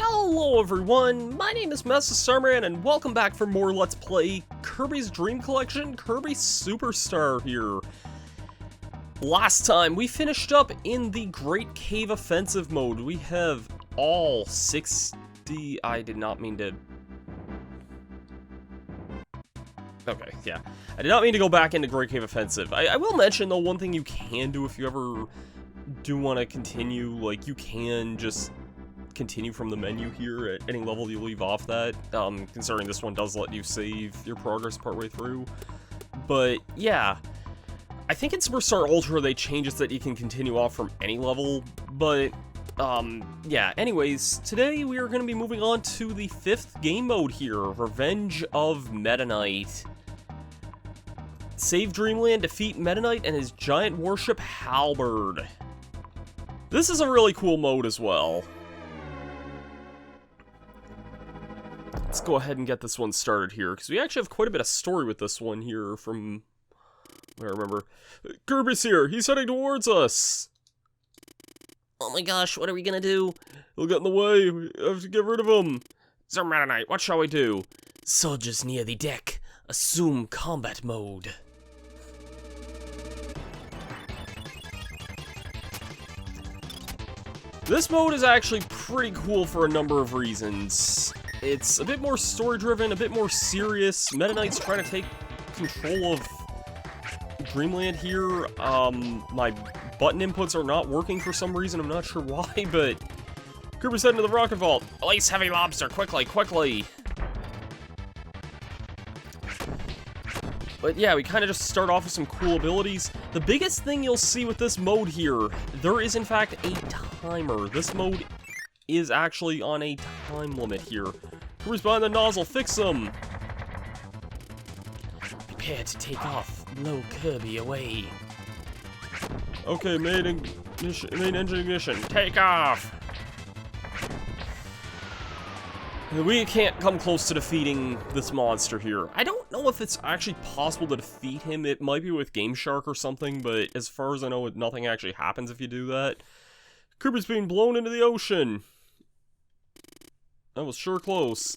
Hello everyone, my name is Masterstarman and welcome back for more Let's Play Kirby's Dream Collection, Kirby Super Star here. Last time, we finished up in the Great Cave Offensive mode. We have all 60... I did not mean to... Okay, yeah. I did not mean to go back into Great Cave Offensive. I will mention, though, one thing you can do if you ever do want to continue, like, you can just continue from the menu here at any level you leave off that, considering this one does let you save your progress partway through. But, yeah. I think in Super Star Ultra they change it so that you can continue off from any level, but, yeah. Anyways, today we are going to be moving on to the 5th game mode here, Revenge of Meta Knight. Save Dreamland, defeat Meta Knight and his giant warship Halberd. This is a really cool mode as well. Let's go ahead and get this one started here, because we actually have quite a bit of story with this one here from what I remember. Kirby's here! He's heading towards us! Oh my gosh, what are we gonna do? He'll get in the way. We have to get rid of him. Sir Meta Knight, what shall we do? Soldiers near the deck. Assume combat mode. This mode is actually pretty cool for a number of reasons. It's a bit more story-driven, a bit more serious. Meta Knight's trying to take control of Dreamland here. My button inputs are not working for some reason. I'm not sure why, but Kirby's heading to the rocket vault. Release Heavy Lobster, quickly, quickly! But yeah, we kind of just start off with some cool abilities. The biggest thing you'll see with this mode here, there is in fact a timer. This mode is actually on a time limit here. Kirby's behind the nozzle, fix him! Prepare to take off. Blow Kirby away. Okay, main engine ignition, take off! We can't come close to defeating this monster here. I don't know if it's actually possible to defeat him. It might be with Game Shark or something, but as far as I know, nothing actually happens if you do that. Kirby's being blown into the ocean. That was sure close.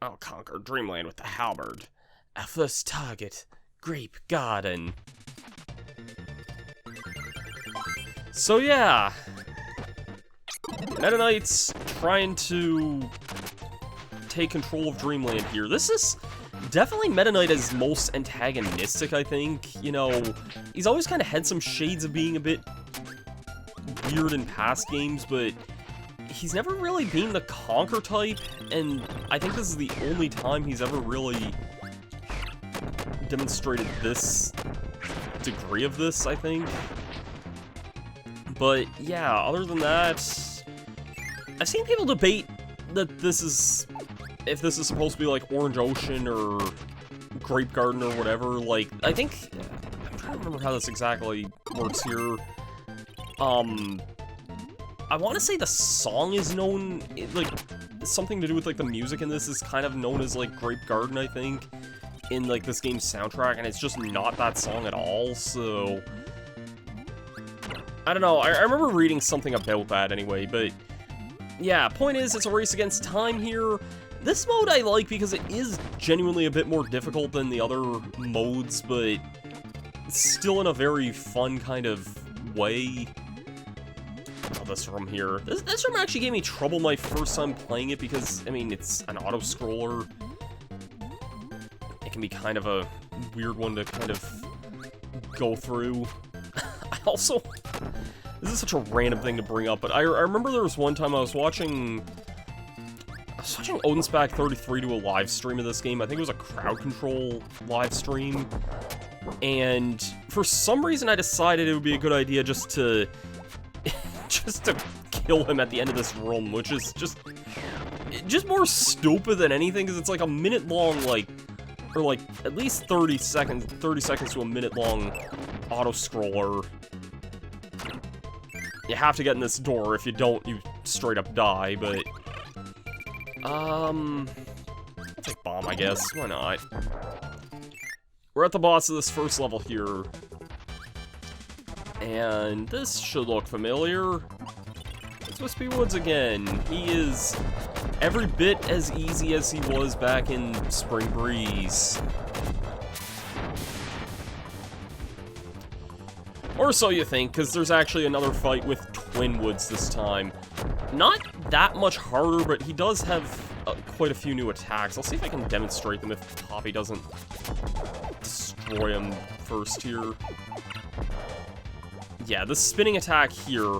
I'll conquer Dreamland with the halberd. Our first target, Grape Garden. So yeah, Meta Knight's trying to take control of Dreamland here. This is definitely Meta Knight as most antagonistic, I think. You know, he's always kind of had some shades of being a bit weird in past games, but he's never really been the conquer type, and I think this is the only time he's ever really demonstrated this degree of this, I think. But yeah, other than that, I've seen people debate that this is, if this is supposed to be like Orange Ocean or Grape Garden or whatever. Like, I think, I'm trying to remember how this exactly works here. I want to say the song is known, like, something to do with, like, the music in this is kind of known as, like, Grape Garden, I think, in, like, this game's soundtrack, and it's just not that song at all, so I don't know, I remember reading something about that anyway, but yeah, point is, it's a race against time here. This mode I like because it is genuinely a bit more difficult than the other modes, but still in a very fun kind of way. Oh, this room here. This room actually gave me trouble my first time playing it because, I mean, it's an auto-scroller. It can be kind of a weird one to kind of go through. I also... This is such a random thing to bring up, but I remember there was one time I was watching Odinspec 33 do a live stream of this game. I think it was a crowd control live stream. And for some reason I decided it would be a good idea just to kill him at the end of this room, which is just more stupid than anything, because it's like a minute long, like, or like at least 30 seconds to a minute long auto-scroller. You have to get in this door. If you don't, you straight up die, but I'll take bomb, I guess. Why not? We're at the boss of this first level here. And this should look familiar. It's Wispy Woods again. He is every bit as easy as he was back in Spring Breeze. Or so you think, because there's actually another fight with Twin Woods this time. Not that much harder, but he does have quite a few new attacks. I'll see if I can demonstrate them if Poppy doesn't destroy him first here. Yeah, this spinning attack here,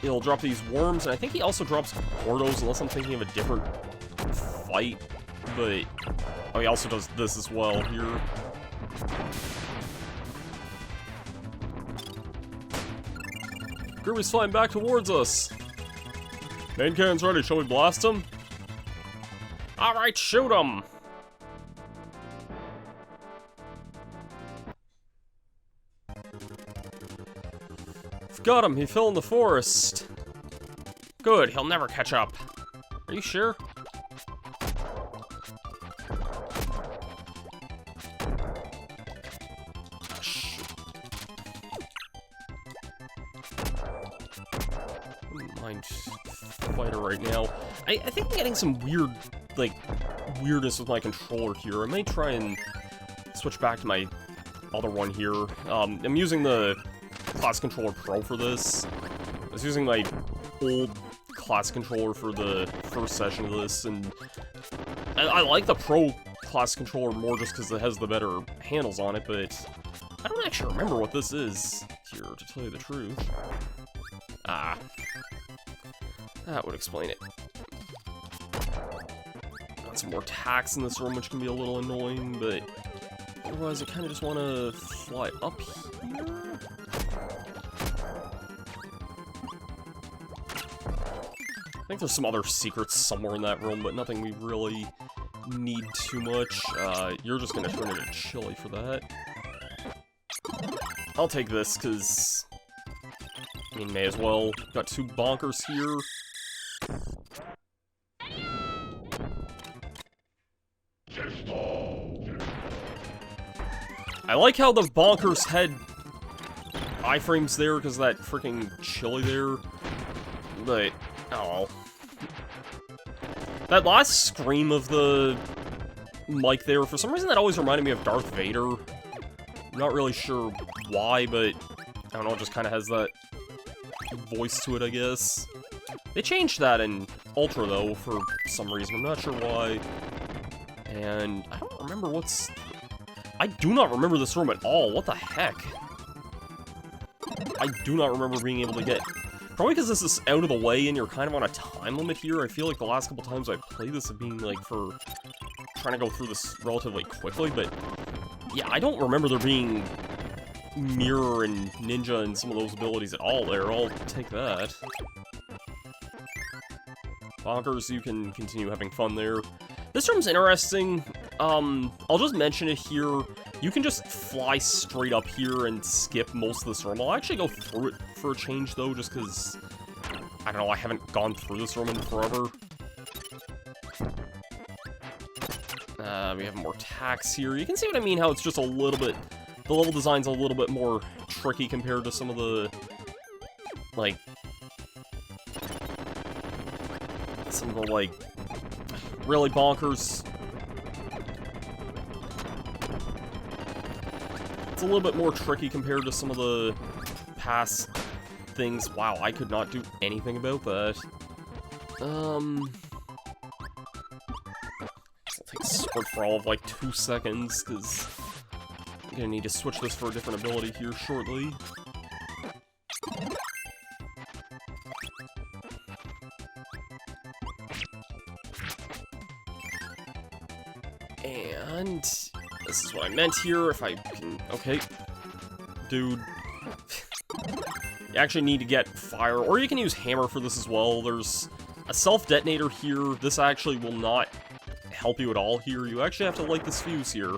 he'll drop these worms, and I think he also drops Gordos, unless I'm thinking of a different fight. But, oh, he also does this as well here. Kirby's flying back towards us. Main cannon's ready. Shall we blast him? Alright, shoot him! I've got him. He fell in the forest. Good. He'll never catch up. Are you sure? Mind fighter right now. I think I'm getting some weird, like, weirdness with my controller here. I may try and switch back to my other one here. I'm using the Classic Controller Pro for this. I was using my old Classic Controller for the first session of this, and I like the Pro Classic Controller more just because it has the better handles on it, but I don't actually remember what this is here, to tell you the truth. Ah. That would explain it. Got some more attacks in this room, which can be a little annoying, but otherwise I kind of just want to fly up here. I think there's some other secrets somewhere in that room, but nothing we really need too much. You're just going to turn into chili for that. I'll take this, because I mean, may as well. Got two bonkers here. I like how the bonkers head iframes there because of that freaking chili there. But, oh well. That last scream of the mic there, for some reason that always reminded me of Darth Vader. I'm not really sure why, but I don't know, it just kind of has that voice to it, I guess. They changed that in Ultra, though, for some reason. I'm not sure why. And I don't remember what's... I do not remember this room at all. What the heck? I do not remember being able to get... Probably because this is out of the way and you're kind of on a time limit here. I feel like the last couple times I played this have been, like, for trying to go through this relatively quickly, but... Yeah, I don't remember there being Mirror and Ninja and some of those abilities at all there. I'll take that. Bonkers, you can continue having fun there. This room's interesting. I'll just mention it here. You can just fly straight up here and skip most of this room. I'll actually go through it for a change, though, just because, I don't know, I haven't gone through this room in forever. We have more attacks here. You can see what I mean, how it's just a little bit... The level design's a little bit more tricky compared to some of the, like... Some of the, like, really bonkers. It's a little bit more tricky compared to some of the past things. Wow, I could not do anything about that. I'll take Sword for all of like 2 seconds, because I'm gonna need to switch this for a different ability here shortly. And this is what I meant here, if I can... Okay. Dude. You actually need to get fire, or you can use hammer for this as well. There's a self-detonator here. This actually will not help you at all here. You actually have to light this fuse here.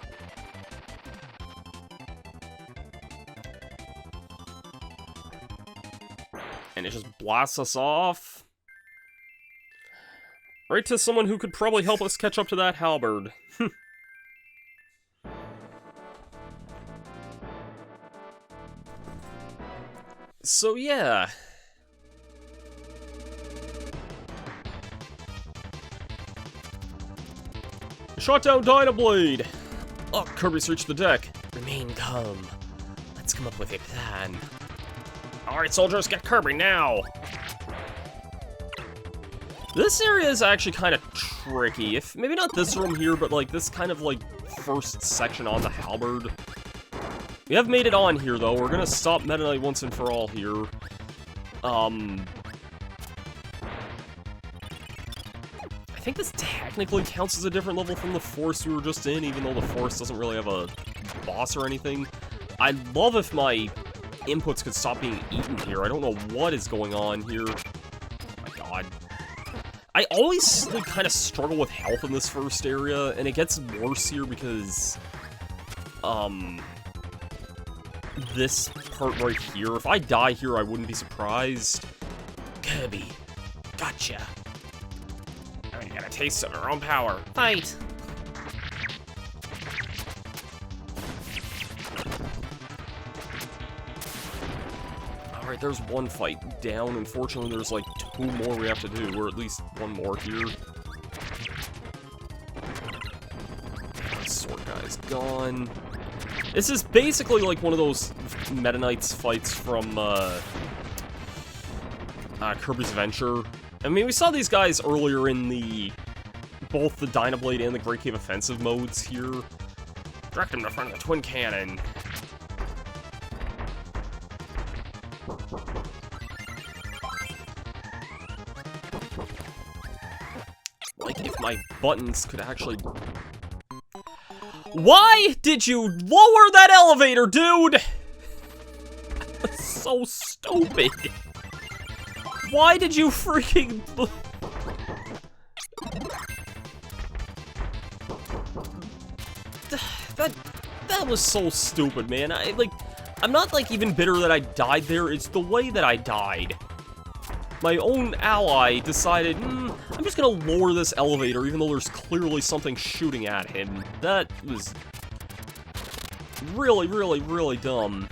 And it just blasts us off. Right to someone who could probably help us catch up to that halberd. So yeah. Shot down Dynablade! Oh, Kirby's reached the deck. Remain calm. Let's come up with a plan. Alright, soldiers, get Kirby now! This area is actually kind of tricky. If maybe not this room here, but like this kind of like first section on the halberd. We have made it on here though. We're gonna stop Meta Knight once and for all here. I think this technically counts as a different level from the forest we were just in, even though the forest doesn't really have a boss or anything. I'd love if my inputs could stop being eaten here. I don't know what is going on here. Oh my god. I always like, kind of struggle with health in this first area, and it gets worse here because, this part right here, if I die here, I wouldn't be surprised. Kirby, gotcha. I got a taste of our own power. Fight. Alright, there's one fight down. Unfortunately, there's like 2 more we have to do, or at least 1 more here. Sword guy's gone. This is basically like one of those Meta Knights fights from Kirby's Adventure. I mean, we saw these guys earlier in both the Dynablade and the Great Cave Offensive modes here. Direct him to front of the Twin Cannon. Like, if my buttons could actually... Why did you lower that elevator, dude? That's so stupid. Why did you freaking... That was so stupid, man. I'm not, like, even bitter that I died there. It's the way that I died. My own ally decided, I'm just gonna lower this elevator, even though there's clearly something shooting at him. That was really, really, really dumb.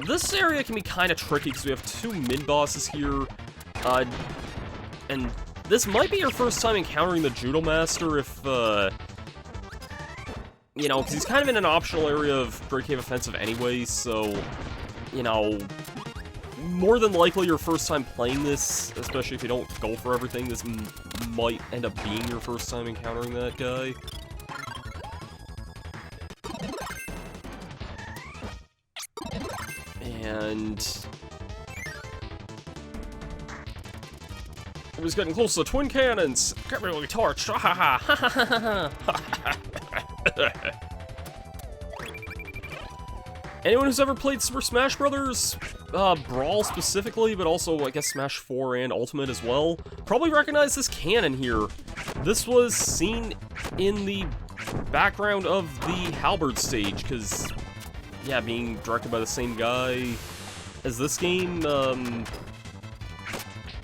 This area can be kind of tricky because we have 2 mid-bosses here. And this might be your first time encountering the Judo Master if, you know, because he's kind of in an optional area of Great Cave Offensive anyway, so, you know, more than likely your first time playing this, especially if you don't go for everything, this might end up being your first time encountering that guy. And it was getting close to the Twin Cannons. Kirby will be torched. Anyone who's ever played Super Smash Bros. Brawl specifically, but also I guess Smash 4 and Ultimate as well, probably recognize this cannon here. This was seen in the background of the Halberd stage, because, yeah, being directed by the same guy as this game,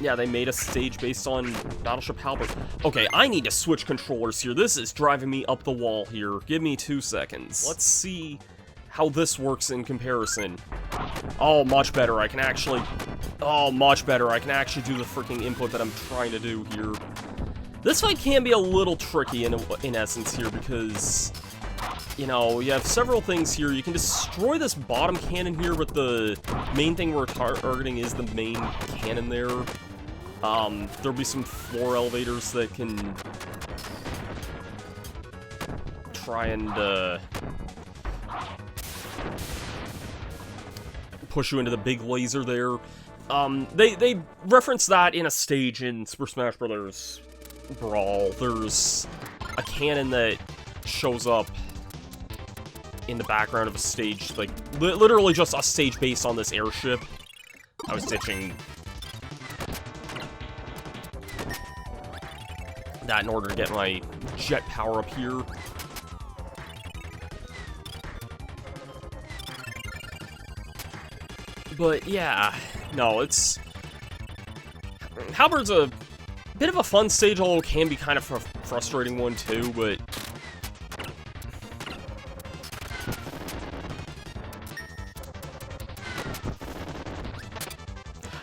yeah, they made a stage based on Battleship Halberd. Okay, I need to switch controllers here. This is driving me up the wall here. Give me 2 seconds. Let's see how this works in comparison. Oh, much better. I can actually... Oh, much better. I can actually do the freaking input that I'm trying to do here. This fight can be a little tricky in essence here because, you know, you have several things here. You can destroy this bottom cannon here, but the main thing we're targeting is the main cannon there. There'll be some floor elevators that can try and, push you into the big laser there. They reference that in a stage in Super Smash Bros. Brawl. There's a cannon that shows up in the background of a stage, like, literally just a stage based on this airship. I was ditching that in order to get my jet power up here. But yeah, no, it's... Halberd's a bit of a fun stage, although it can be kind of a frustrating one too, but...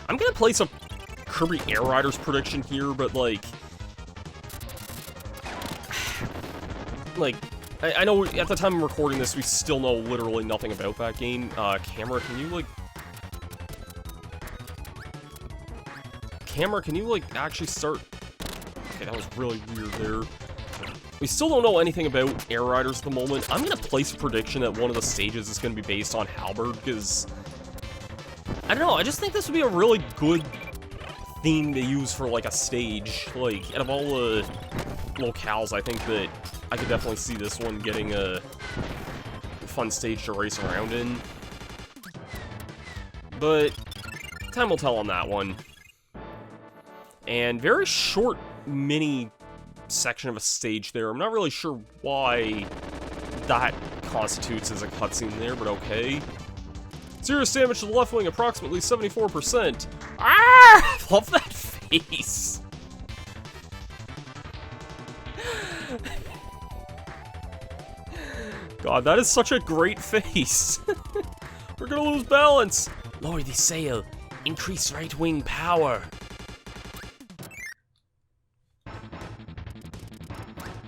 I'm gonna place a Kirby Air Riders prediction here, but like... like, I know at the time of recording this, we still know literally nothing about that game. Camera, can you, like... Camera, can you, like, actually start... Okay, that was really weird there. We still don't know anything about Air Riders at the moment. I'm gonna place a prediction that one of the stages is gonna be based on Halberd, because... I don't know, I just think this would be a really good theme to use for, like, a stage. Like, out of all the locales, I think that I could definitely see this one getting a fun stage to race around in. But time will tell on that one. And very short mini section of a stage there. I'm not really sure why that constitutes as a cutscene there, but okay. Serious damage to the left wing, approximately 74%. Ah! Love that face. God, that is such a great face. We're gonna lose balance. Lower the sail. Increase right wing power.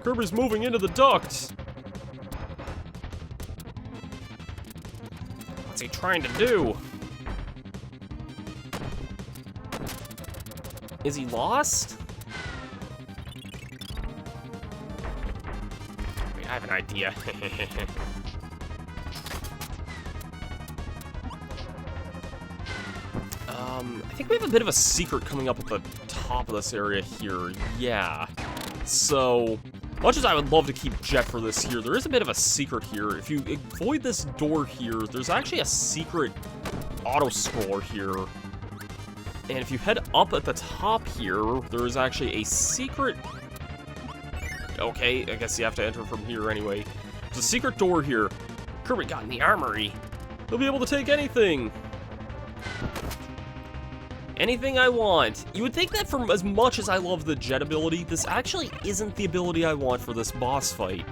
Kirby's moving into the duct. What's he trying to do? Is he lost? Wait, I have an idea. I think we have a bit of a secret coming up at the top of this area here. Yeah. So, much as I would love to keep Jet for this here, there is a bit of a secret here. If you avoid this door here, there's actually a secret auto-scroller here. And if you head up at the top here, there is actually a secret... Okay, I guess you have to enter from here anyway. There's a secret door here. Kirby got in the armory. He'll be able to take anything. Anything I want. You would think that for as much as I love the Jet ability, this actually isn't the ability I want for this boss fight.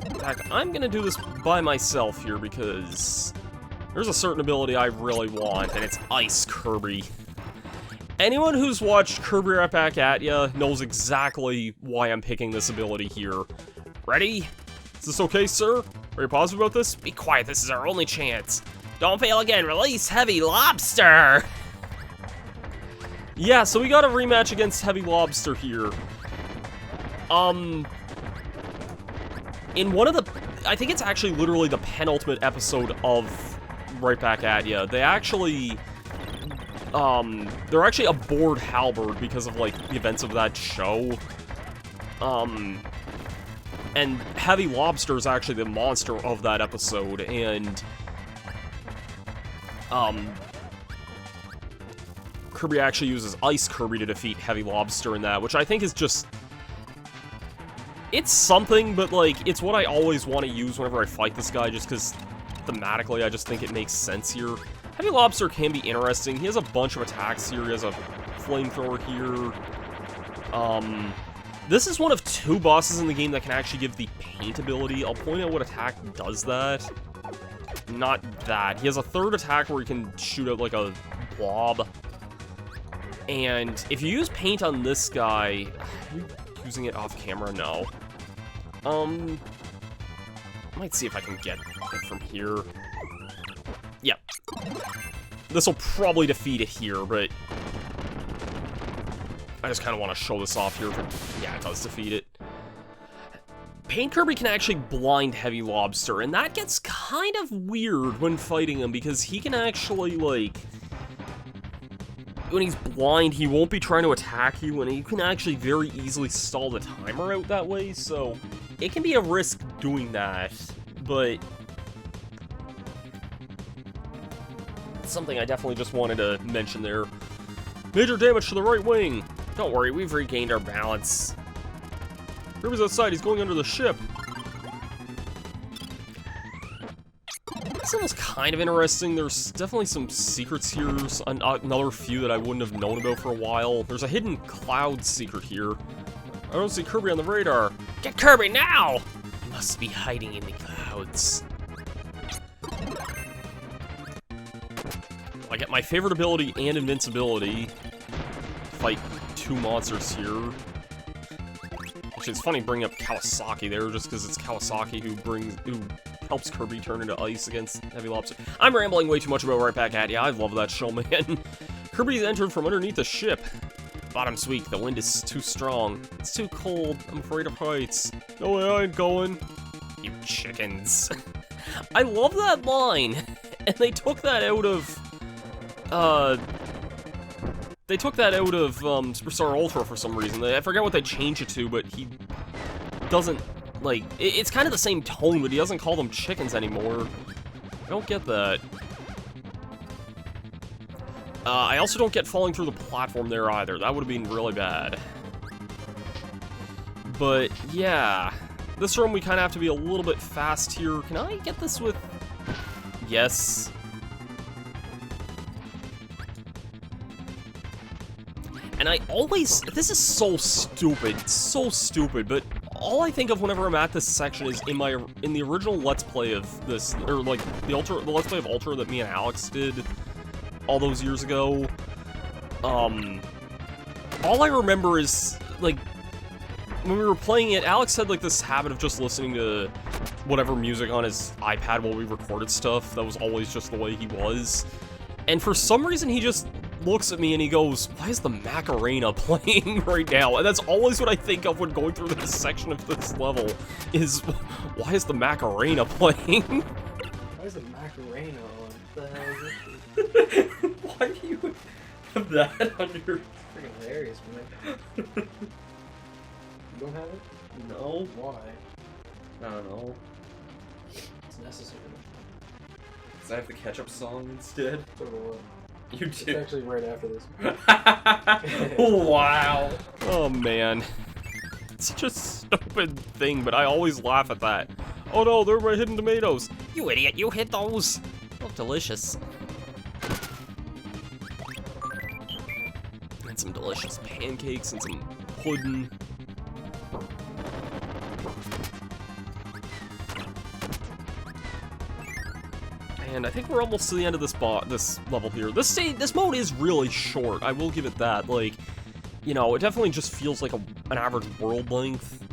In fact, I'm gonna do this by myself here because there's a certain ability I really want, and it's Ice Kirby. Anyone who's watched Kirby Right Back At Ya knows exactly why I'm picking this ability here. Ready? Is this okay, sir? Are you positive about this? Be quiet, this is our only chance. Don't fail again, release Heavy Lobster! Yeah, so we got a rematch against Heavy Lobster here. In one of the... I think it's actually literally the penultimate episode of Right Back At Ya. They actually... they're actually aboard Halberd because of, like, the events of that show. And Heavy Lobster is actually the monster of that episode, and... Kirby actually uses Ice Kirby to defeat Heavy Lobster in that, which I think is just... It's something, but, like, it's what I always want to use whenever I fight this guy, just because, thematically, I just think it makes sense here. Heavy Lobster can be interesting. He has a bunch of attacks here. He has a flamethrower here. This is one of two bosses in the game that can actually give the paint ability. I'll point out what attack does that. Not that. He has a third attack where he can shoot out, like, a blob. And if you use paint on this guy... Are you using it off camera? No. I might see if I can get it from here. Yep. This will probably defeat it here, but... I just kind of want to show this off here. But yeah, it does defeat it. Paint Kirby can actually blind Heavy Lobster, and that gets kind of weird when fighting him, because he can actually, like... When he's blind, he won't be trying to attack you, and you can actually very easily stall the timer out that way, so... It can be a risk doing that, but... It's something I definitely just wanted to mention there. Major damage to the right wing! Don't worry, we've regained our balance. Kirby's outside, he's going under the ship. This level's kind of interesting. There's definitely some secrets here. Another few that I wouldn't have known about for a while. There's a hidden cloud secret here. I don't see Kirby on the radar. Get Kirby now! He must be hiding in the clouds. I get my favorite ability and invincibility. Fight two monsters here. Actually, it's funny bringing up Kawasaki there, just because it's Kawasaki who helps Kirby turn into ice against Heavy Lobster. I'm rambling way too much about Right Back At Ya. I love that show, man. Kirby's entered from underneath the ship. Bottom's weak. The wind is too strong. It's too cold. I'm afraid of heights. No way, I ain't going. You chickens. I love that line. And they took that out of... Superstar Ultra for some reason. I forget what they changed it to, but he doesn't, like... It's kind of the same tone, but he doesn't call them chickens anymore. I don't get that. I also don't get falling through the platform there either. That would have been really bad. But, yeah. This room, we kind of have to be a little bit fast here. Can I get this with... Yes. And I always... This is so stupid, but all I think of whenever I'm at this section is in the original Let's Play of this, or like the Let's Play of Ultra that me and Alex did all those years ago. All I remember is, like, when we were playing it, Alex had, like, this habit of just listening to whatever music on his iPad while we recorded stuff. That was always just the way he was. And for some reason, he just looks at me and he goes, why is the Macarena playing right now? And that's always what I think of when going through this section of this level, is, why is the Macarena playing? Why is the Macarena on? What the hell is this? Why do you have that on your... Freaking hilarious, man. You don't have it? No. Why? I don't know. It's necessary. Does I have the ketchup song instead? So do what? You It's do. actually right after this. Wow. Oh, man. It's such a stupid thing, but I always laugh at that. Oh no, they're my hidden tomatoes. You idiot, you hit those. Look delicious. And some delicious pancakes and some pudding. And I think we're almost to the end of this level here. This mode is really short. I will give it that. Like, you know, it definitely just feels like an average world length.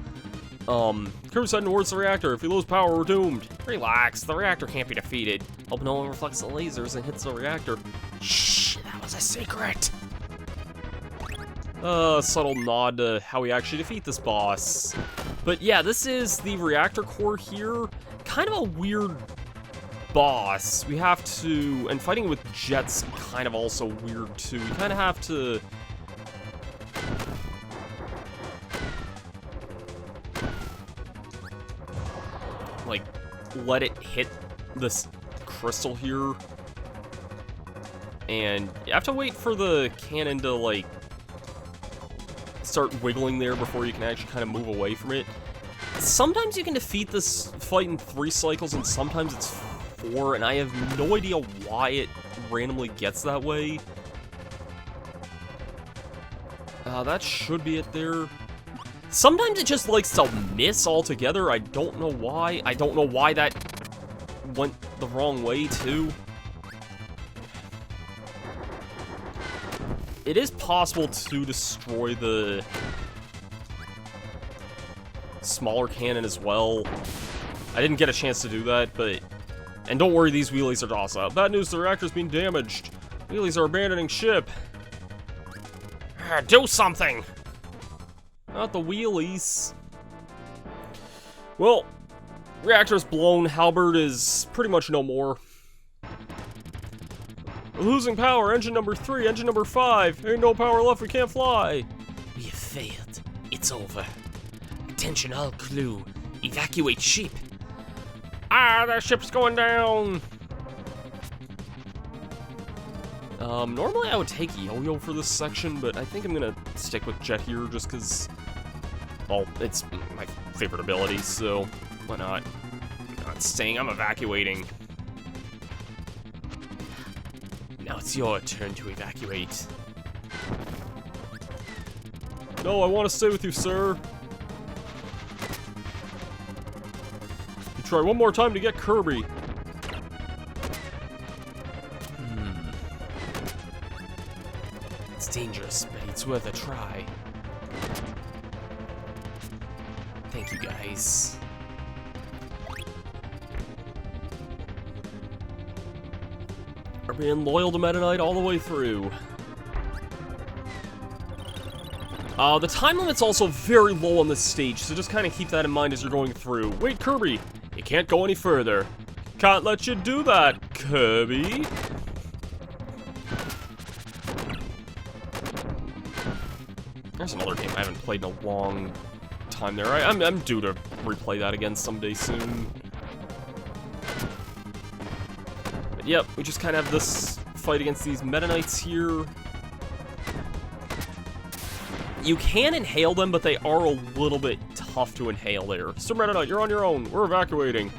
Kirby's heading towards the reactor. If we lose power, we're doomed. Relax, the reactor can't be defeated. Hope no one reflects the lasers and hits the reactor. Shh, that was a secret. Subtle nod to how we actually defeat this boss. But yeah, this is the reactor core here. Kind of a weird boss. We have to, and fighting with jets kind of also weird too. We kind of have to like let it hit this crystal here, and you have to wait for the cannon to like start wiggling there before you can actually kind of move away from it. Sometimes you can defeat this fight in 3 cycles, and sometimes it's 4, and I have no idea why it randomly gets that way. That should be it there. Sometimes it just likes to miss altogether. I don't know why. I don't know why that went the wrong way, too. It is possible to destroy the smaller cannon as well. I didn't get a chance to do that, but... And don't worry, these wheelies are docile. Bad news, the reactor's being damaged. Wheelies are abandoning ship. Do something. Not the wheelies. Well, reactor's blown. Halberd is pretty much no more. We're losing power. Engine number 3, engine number 5. Ain't no power left, we can't fly. We have failed. It's over. Attention all crew. Evacuate ship. Ah, that ship's going down. Normally I would take Yo-Yo for this section, but I think I'm gonna stick with Jet here just because, well, it's my favorite ability, so why not? I'm not staying, I'm evacuating. Now it's your turn to evacuate. No, I want to stay with you, sir. You try one more time to get Kirby. It's dangerous, but it's worth a try. Thank you, guys. Are being loyal to Meta Knight all the way through. The time limit's also very low on this stage, so just kind of keep that in mind as you're going through. Wait, Kirby! You can't go any further. Can't let you do that, Kirby! There's another game I haven't played in a long time there. I'm due to replay that again someday soon. But yep, we just kind of have this fight against these Meta Knights here. You can inhale them, but they are a little bit tough to inhale there. So Meta Knight, you're on your own. We're evacuating.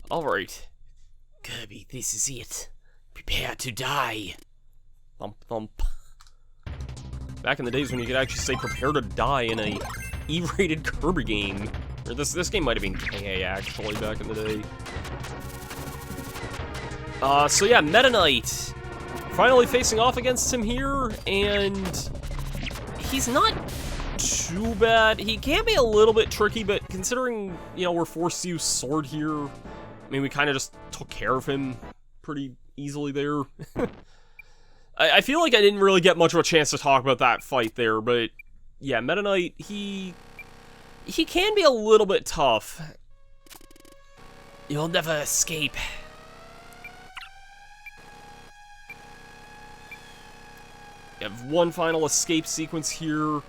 Alright. Kirby, this is it. Prepare to die. Thump, thump. Back in the days when you could actually say prepare to die in a E-rated Kirby game. Or this game might have been KA, actually, back in the day. So yeah, Meta Knight. Finally facing off against him here, and he's not too bad. He can be a little bit tricky, but considering, you know, we're forced to use Sword here, I mean, we kind of just took care of him pretty easily there. I feel like I didn't really get much of a chance to talk about that fight there, but yeah, Meta Knight, he can be a little bit tough. You'll never escape. You have one final escape sequence here.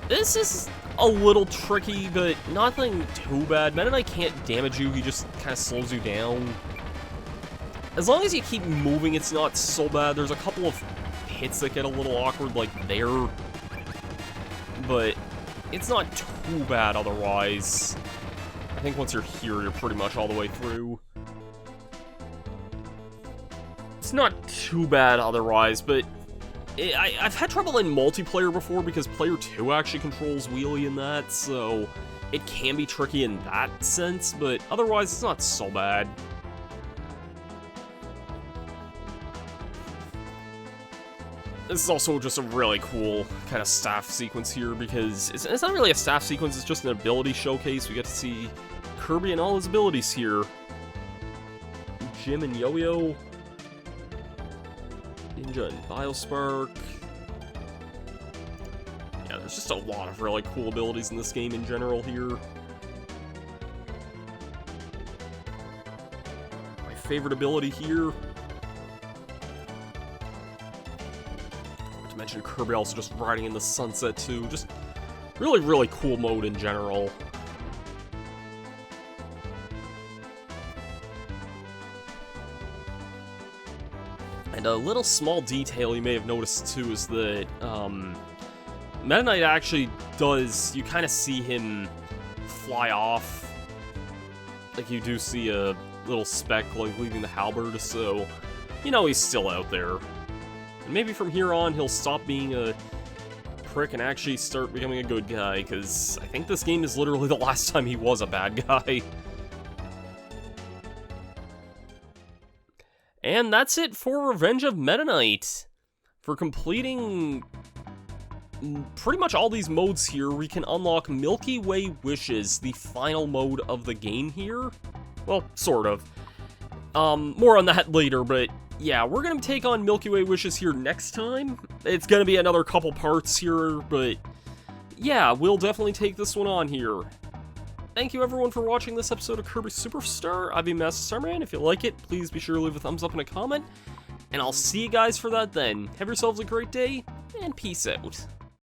This is a little tricky, but nothing too bad. Meta Knight can't damage you, he just kind of slows you down. As long as you keep moving, it's not so bad. There's a couple of hits that get a little awkward, like there. But it's not too bad otherwise. I think once you're here, you're pretty much all the way through. It's not too bad otherwise, but I've had trouble in multiplayer before because player 2 actually controls wheelie in that, so it can be tricky in that sense, but otherwise it's not so bad. This is also just a really cool kind of staff sequence here because it's not really a staff sequence, it's just an ability showcase. We get to see Kirby and all his abilities here. Jim and Yo-Yo. Ninja and Biospark. Yeah, there's just a lot of really cool abilities in this game in general here. My favorite ability here. Mention Kirby also just riding in the sunset too. Just really, really cool mode in general. And a little small detail you may have noticed too is that Meta Knight actually does, you kind of see him fly off. Like you do see a little speck like leaving the halberd, so you know he's still out there. And maybe from here on, he'll stop being a prick and actually start becoming a good guy, because I think this game is literally the last time he was a bad guy. And that's it for Revenge of Meta Knight. For completing pretty much all these modes here, we can unlock Milky Way Wishes, the final mode of the game here. Well, sort of. More on that later, but yeah, we're gonna take on Milky Way Wishes here next time. It's gonna be another couple parts here, but yeah, we'll definitely take this one on here. Thank you everyone for watching this episode of Kirby Super Star. I've been Masterstarman. If you like it, please be sure to leave a thumbs up and a comment. And I'll see you guys for that then. Have yourselves a great day, and peace out.